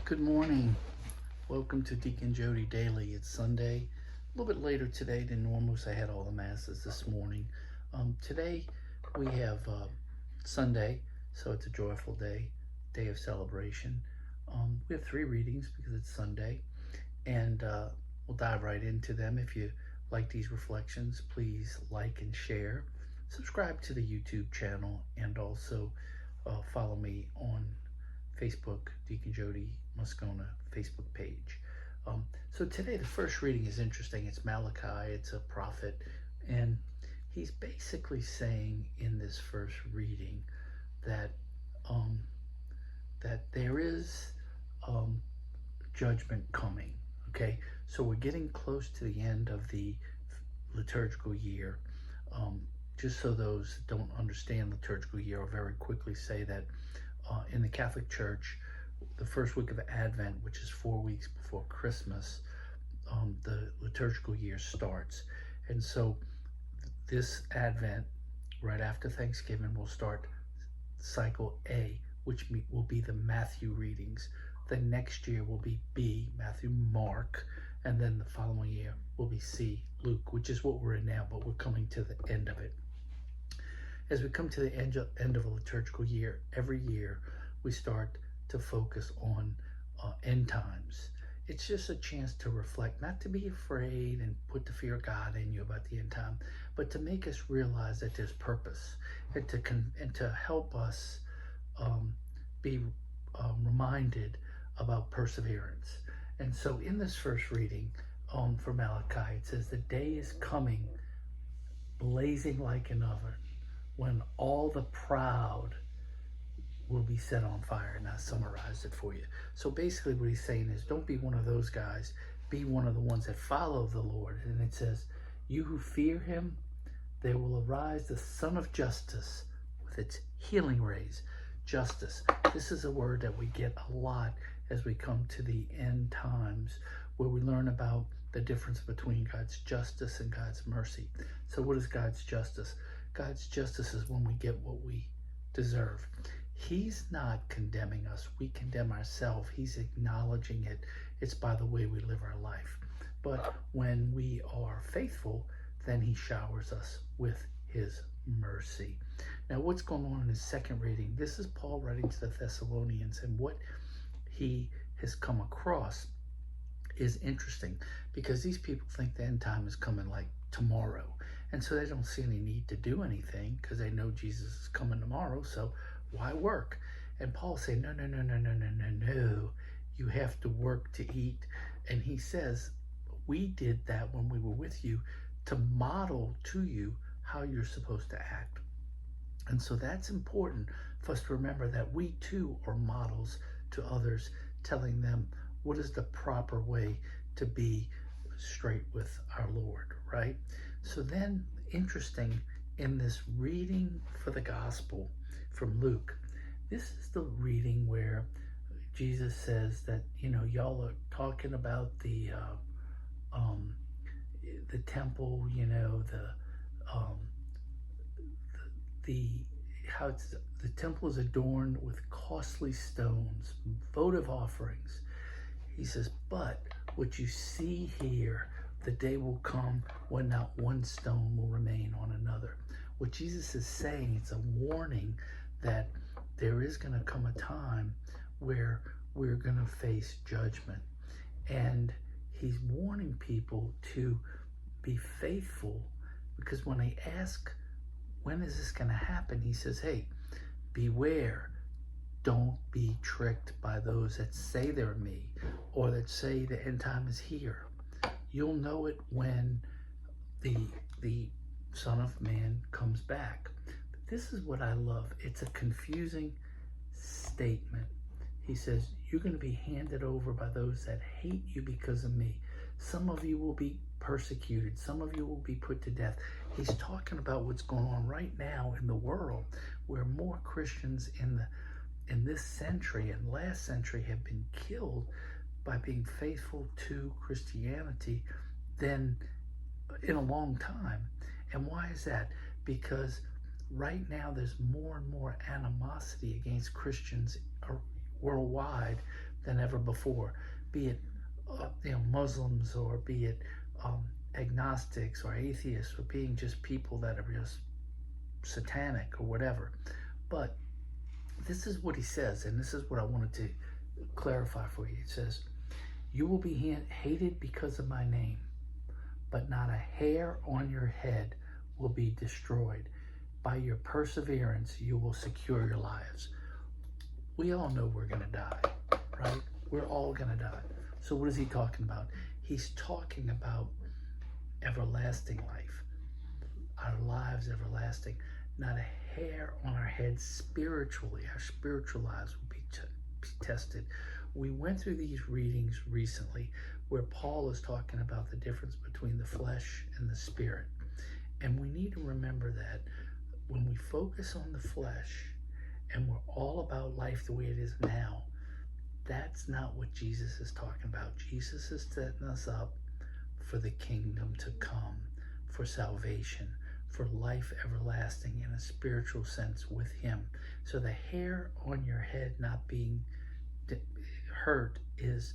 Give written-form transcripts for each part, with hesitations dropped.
Good morning. Welcome to Deacon Jody Daily. It's Sunday, a little bit later today than normal, so I had all the masses this morning. Today we have Sunday, so it's a joyful day of celebration. We have 3 readings because it's Sunday, and we'll dive right into them. If you like these reflections, please like and share. Subscribe to the YouTube channel, and also follow me on Facebook, Deacon Jody Moscona Facebook page. So today the first reading is interesting. It's Malachi. It's a prophet, and he's basically saying in this first reading that that there is judgment coming. Okay, so we're getting close to the end of the liturgical year. Just so those that don't understand liturgical year, I'll very quickly say that in the Catholic Church, the first week of Advent, which is 4 weeks before Christmas, the liturgical year starts. And so this Advent, right after Thanksgiving, will start cycle A, which will be the Matthew readings. The next year will be B, Matthew, Mark, and then the following year will be C, Luke, which is what we're in now, but we're coming to the end of it. As we come to the end of a liturgical year, every year we start to focus on end times. It's just a chance to reflect, not to be afraid and put the fear of God in you about the end time, but to make us realize that there's purpose, and to help us be reminded about perseverance. And so in this first reading for Malachi, it says, "The day is coming, blazing like an oven, when all the proud will be set on fire." And I summarized it for you. So basically what he's saying is, don't be one of those guys. Be one of the ones that follow the Lord. And it says, "You who fear him, there will arise the Sun of Justice with its healing rays." Justice. This is a word that we get a lot as we come to the end times, where we learn about the difference between God's justice and God's mercy. So what is God's justice? God's justice is when we get what we deserve. He's not condemning us. We condemn ourselves. He's acknowledging it. It's by the way we live our life. But when we are faithful, then he showers us with his mercy. Now, what's going on in his second reading? This is Paul writing to the Thessalonians, and what he has come across is interesting, because these people think the end time is coming like tomorrow. And so they don't see any need to do anything because they know Jesus is coming tomorrow. So why work? And Paul said, no. You have to work to eat. And he says, we did that when we were with you to model to you how you're supposed to act. And so that's important for us to remember, that we too are models to others, telling them what is the proper way to be straight with our Lord, right? So then, interesting, in this reading for the gospel from Luke, this is the reading where Jesus says that, y'all are talking about the temple, how the temple is adorned with costly stones, votive offerings. He says, but what you see here, the day will come when not one stone will remain on another. What Jesus is saying, it's a warning that there is going to come a time where we're going to face judgment. And he's warning people to be faithful, because when they ask, when is this going to happen? He says, hey, beware. Don't be tricked by those that say they're me, or that say the end time is here. You'll know it when the Son of Man comes back. But this is what I love. It's a confusing statement. He says, you're going to be handed over by those that hate you because of me. Some of you will be persecuted. Some of you will be put to death. He's talking about what's going on right now in the world, where more Christians in this century and last century have been killed by being faithful to Christianity than in a long time. And why is that? Because right now there's more and more animosity against Christians worldwide than ever before, be it Muslims, or be it agnostics or atheists, or being just people that are just satanic or whatever. But this is what he says, and this is what I wanted to clarify for you. It says, you will be hated because of my name, but not a hair on your head will be destroyed. By your perseverance, you will secure your lives. We all know we're going to die, right? We're all going to die. So what is he talking about? He's talking about everlasting life, our lives everlasting, not a hair on our head spiritually. Our spiritual lives will be tested. We went through these readings recently where Paul is talking about the difference between the flesh and the spirit. And we need to remember that when we focus on the flesh and we're all about life the way it is now, that's not what Jesus is talking about. Jesus is setting us up for the kingdom to come, for salvation, for life everlasting in a spiritual sense with him. So the hair on your head not being hurt is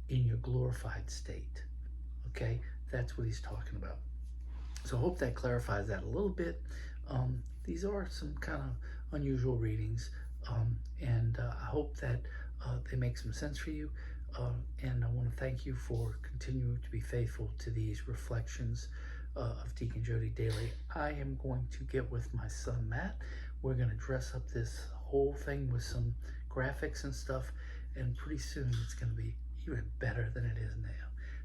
in your glorified state. Okay, that's what he's talking about. So I hope that clarifies that a little bit. These are some kind of unusual readings, and I hope that they make some sense for you. And I want to thank you for continuing to be faithful to these reflections of Deacon Jody Daily. I am going to get with my son Matt. We're going to dress up this whole thing with some graphics and stuff, and pretty soon it's going to be even better than it is now.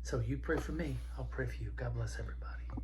So you pray for me, I'll pray for you. God bless everybody.